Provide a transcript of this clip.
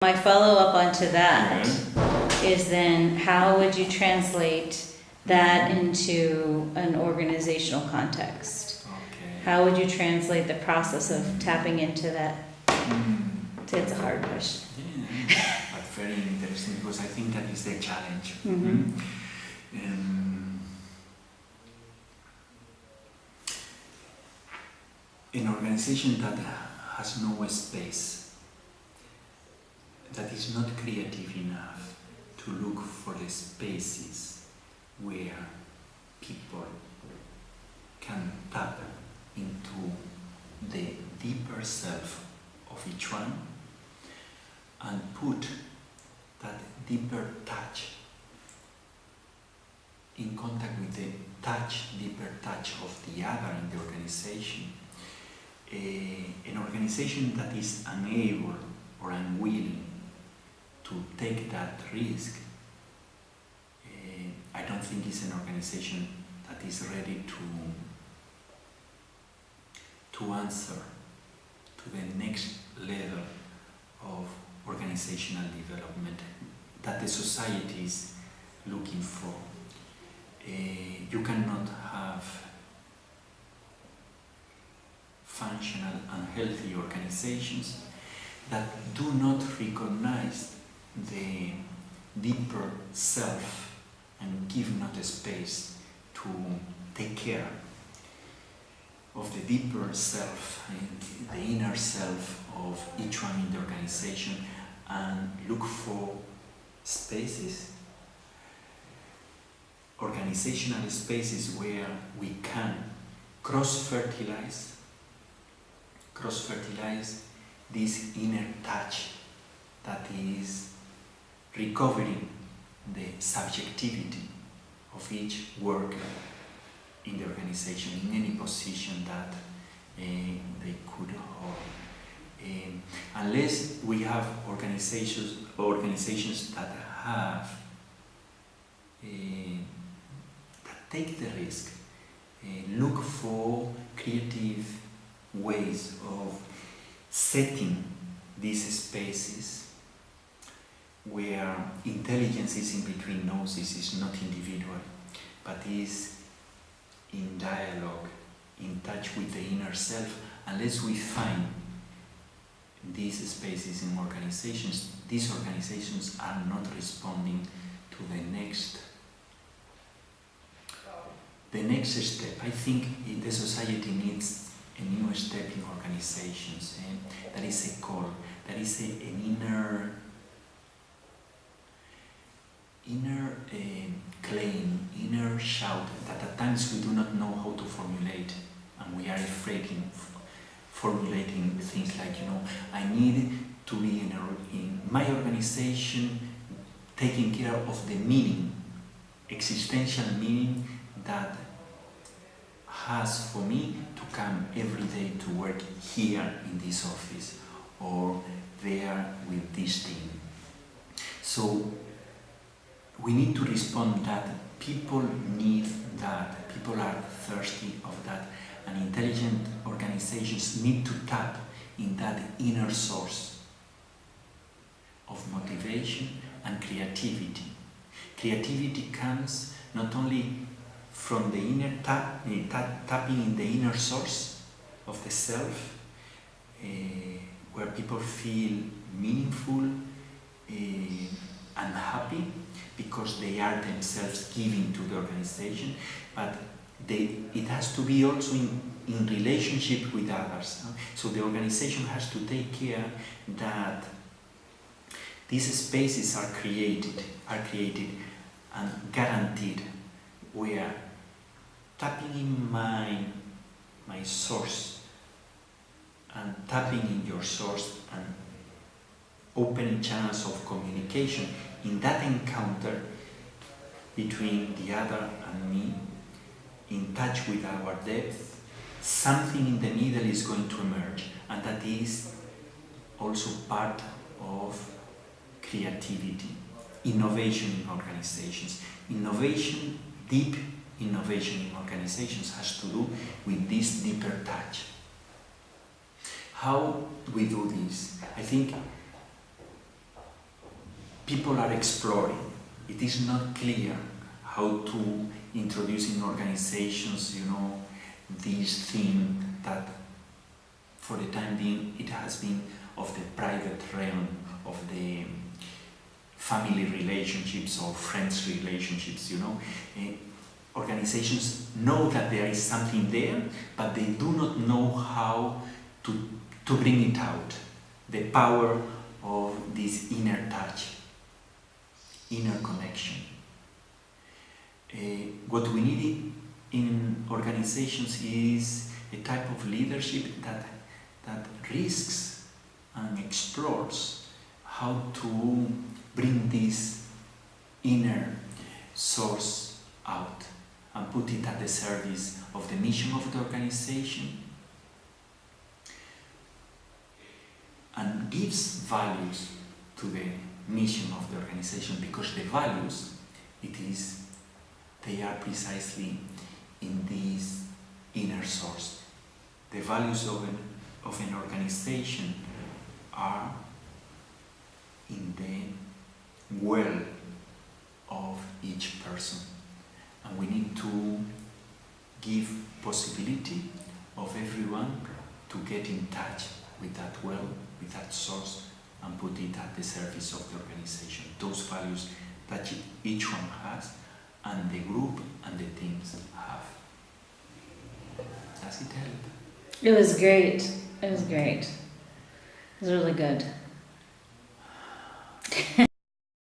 my follow-up onto that is then how would you translate that into an organizational context? Okay. How would you translate the process of tapping into that? It's a hard question. Yeah, but very interesting because I think that is the challenge. Mm-hmm. An organization that has no space, that is not creative enough to look for the spaces where people can tap into the deeper self of each one and put that deeper touch in contact with the deeper touch of the other in the organization. An organization that is unable or unwilling to take that risk, I don't think it's an organization that is ready to answer to the next level of organizational development that the society is looking for. You cannot have functional and healthy organizations that do not recognize the deeper self and give not a space to take care of the deeper self, the inner self of each one in the organization, and look for spaces, organizational spaces where we can cross-fertilize this inner touch that is recovering the subjectivity of each worker in the organization, in any position that they could hold. Unless we have organizations that have that take the risk, look for creative ways of setting these spaces where intelligence is in between noses, is not individual, but is in dialogue, in touch with the inner self. Unless we find these spaces in organizations, these organizations are not responding to the next step. I think the society needs a new step in organizations. That is a call, that is an inner claim, inner shout that at times we do not know how to formulate, and we are afraid of formulating things like, I need to be in my organization taking care of the meaning, existential meaning that has for me to come every day to work here in this office or there with this team. So we need to respond that people need that, people are thirsty of that, and intelligent organizations need to tap in that inner source of motivation and creativity. Creativity comes not only from the inner tapping in the inner source of the self, where people feel meaningful and happy because they are themselves giving to the organization, but it has to be also in relationship with others. So the organization has to take care that these spaces are created and guaranteed, where tapping in my source and tapping in your source and opening channels of communication in that encounter between the other and me, in touch with our depth, something in the middle is going to emerge, and that is also part of creativity, innovation in organizations. Innovation, deep innovation in organizations has to do with this deeper touch. How do we do this? I think people are exploring. It is not clear how to introduce in organizations, this theme that for the time being it has been of the private realm, of the family relationships or friends relationships, Organizations know that there is something there, but they do not know how to bring it out. The power of this inner touch, inner connection. What we need in organizations is a type of leadership that risks and explores how to bring this inner source out and put it at the service of the mission of the organization, and gives values to the mission of the organization, because the values, they are precisely in this inner source. The values of an organization are in the well of each person, and we need to give possibility of everyone to get in touch with that well, with that source, and put it at the service of the organization. Those values that each one has, and the group and the teams have. Does it help? It was great. It was great. It was really good.